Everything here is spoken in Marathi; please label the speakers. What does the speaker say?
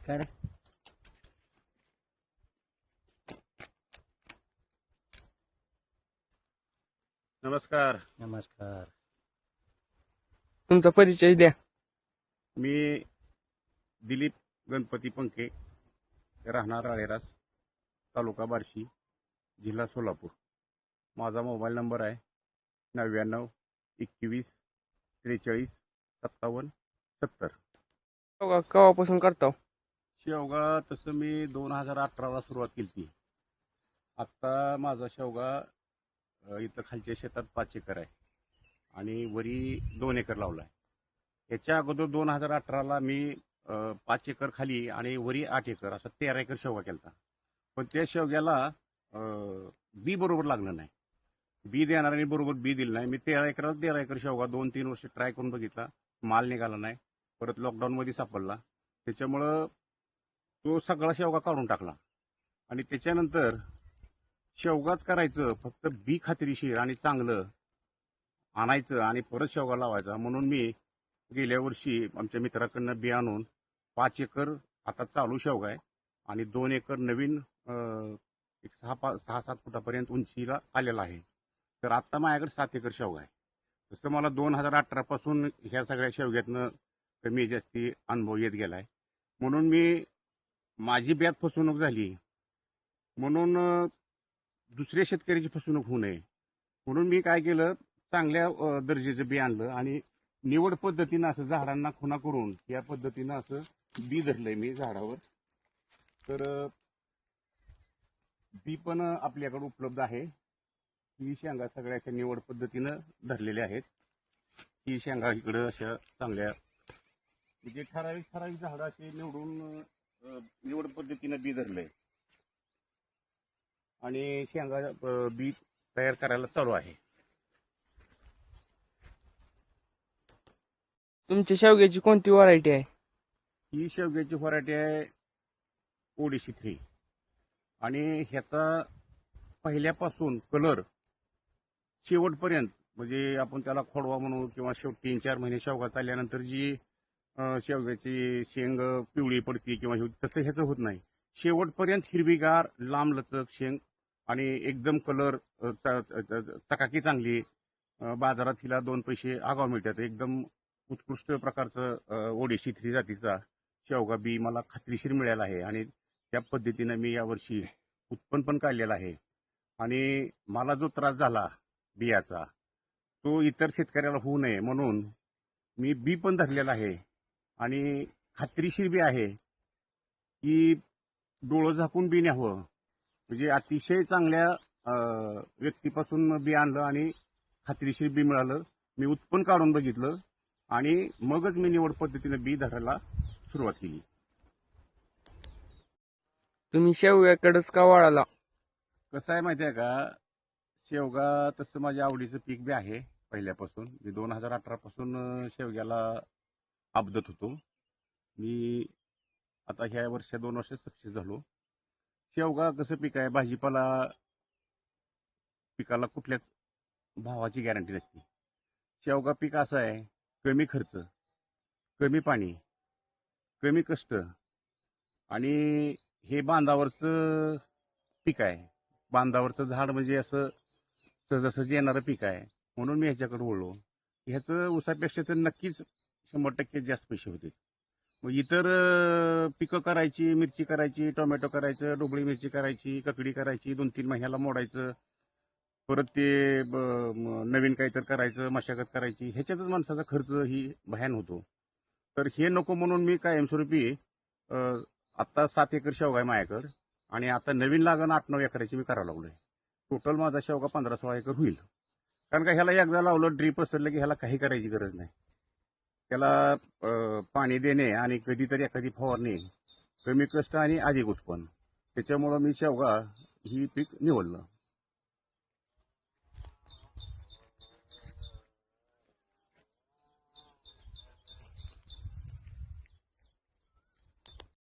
Speaker 1: काय रे?
Speaker 2: नमस्कार.
Speaker 1: नमस्कार.
Speaker 3: तुमचा परिचय द्या.
Speaker 2: मी दिलीप गणपती पंखे, राहणार राळेरास, तालुका बार्शी, जिल्हा सोलापूर. माझा मोबाईल नंबर आहे 99 21 43 57 70.
Speaker 3: केव्हापासून करता?
Speaker 2: शेवगा तसं मी 2018ला सुरुवात केली ती. आत्ता माझा शेवगा इथं खालच्या शेतात 5 एकर आहे आणि वरी 2 एकर लावला आहे. याच्या अगोदर 2018ला मी 5 एकर खाली आणि वरी 8 एकर असा 13 एकर शेवगा केला. पण त्या शेवग्याला बी बरोबर लागलं नाही. बी देणाऱ्याने बरोबर बी दिलं नाही. मी 13 एकर शेवगा 2-3 वर्ष ट्राय करून बघितला, माल निघाला नाही. परत लॉकडाऊनमध्ये सापडला, त्याच्यामुळं तो सगळा शेवगा काढून टाकला. आणि त्याच्यानंतर शेवगाच करायचं, फक्त बी खात्रीशीर आणि चांगलं आणायचं आणि परत शेवगा लावायचा. म्हणून मी गेल्या वर्षी आमच्या मित्राकडनं बी आणून 5 एकर आता चालू शेवगा आहे आणि 2 एकर नवीन एक 6-7 फुटापर्यंत उंचीला आलेला आहे. तर आत्ता माझ्याकडे 7 एकर शेवगा आहे. तसं मला 2018 पासून ह्या सगळ्या शेवग्यातनं कमी जास्ती अनुभव येत गेलाय. म्हणून मी माझी ब्यात फसवणूक झाली म्हणून दुसऱ्या शेतकऱ्याची फसवणूक होऊ नये म्हणून मी काय केलं, चांगल्या दर्जाचं बी आणलं आणि निवड पद्धतीनं असं झाडांना खुणा करून या पद्धतीनं असं बी धरलंय मी झाडावर. तर बी पण आपल्याकडे उपलब्ध आहे. ही शेंगा सगळ्या अशा निवड पद्धतीनं धरलेल्या आहेत. ही शेंगा इकडं अशा चांगल्या म्हणजे ठराविक झाडं अशी निवडून निवड पद्धतीनं बी धरलंय आणि शेंगा बी तयार करायला चालू आहे.
Speaker 3: तुमच्या शेवग्याची कोणती व्हरायटी आहे?
Speaker 2: ही शेवग्याची व्हरायटी आहे ओडिसी 3 आणि ह्याचा पहिल्यापासून कलर शेवटपर्यंत म्हणजे आपण त्याला खोडवा म्हणू किंवा शेवट 3-4 महिने शेवगा चालल्यानंतर जी शेवग्याची शेंग पिवळी पडती किंवा तसं ह्याचं होत नाही. शेवटपर्यंत हिरवीगार लांबलचक शेंग आणि एकदम कलर चकाकी चांगली. बाजारात हिला 2 पैसे आगाव मिळतात. एकदम उत्कृष्ट प्रकारचं ओडिसी 3 जातीचा शेवगा बी मला खात्रीशीर मिळाला आहे आणि त्या पद्धतीनं मी यावर्षी उत्पन्न पण काढलेलं आहे. आणि मला जो त्रास झाला बियाचा तो इतर शेतकऱ्याला होऊ नये म्हणून मी बी पण धरलेलं आहे आणि खात्रीशीर बी आहे की डोळं झाकून बी न्यावं. म्हणजे अतिशय चांगल्या व्यक्तीपासून बी आणलं आणि खात्रीशीर बी मिळालं. मी उत्पन्न काढून बघितलं आणि मगच मी निवड पद्धतीने बी धरायला सुरुवात केली.
Speaker 3: तुम्ही शेवग्याकडेच का वळाला?
Speaker 2: कसं आहे माहिती आहे का, शेवगा तसं माझ्या आवडीचं पीक बी आहे पहिल्यापासून. मी 2018 पासून शेवग्याला आबदत होतो. मी आता ह्या वर्षी 2 वर्ष सक्सेस झालो. शेवगा कसं पीक आहे, भाजीपाला पिकाला कुठल्याच भावाची गॅरंटी नसते. शेवगा पीक असं आहे, कमी खर्च, कमी पाणी, कमी कष्ट आणि हे बांधावरचं पीक आहे. बांधावरचं झाड म्हणजे असं सहजासहजी येणारं पीक आहे. म्हणून मी ह्याच्याकडे वळलो. ह्याचं ऊसापेक्षा तर नक्कीच 100% जास्त पैसे होते. मग इतर पिकं करायची, मिरची करायची, टोमॅटो करायचं, ढोबळी मिरची करायची, ककडी करायची, 2-3 महिन्याला मोडायचं, परत ते नवीन काहीतरी करायचं, मशागत करायची, ह्याच्यातच माणसाचा खर्च ही भयान होतो. तर हे नको म्हणून मी कायमस्वरूपी आता 7 एकर शेवगा आहे माझ्याकडं आणि आता नवीन लागण 8-9 एकराची मी करायला लागलोय. टोटल माझा शेवगा 15-16 एकर होईल. कारण का ह्याला एकदा लावलं ड्रीप असलं की ह्याला काही करायची गरज नाही. त्याला पाणी देणे आणि कधीतरी एखादी फवारणी, कमी कष्ट आणि अधिक उत्पन्न, त्याच्यामुळं मी शेवगा ही पीक निवडलं.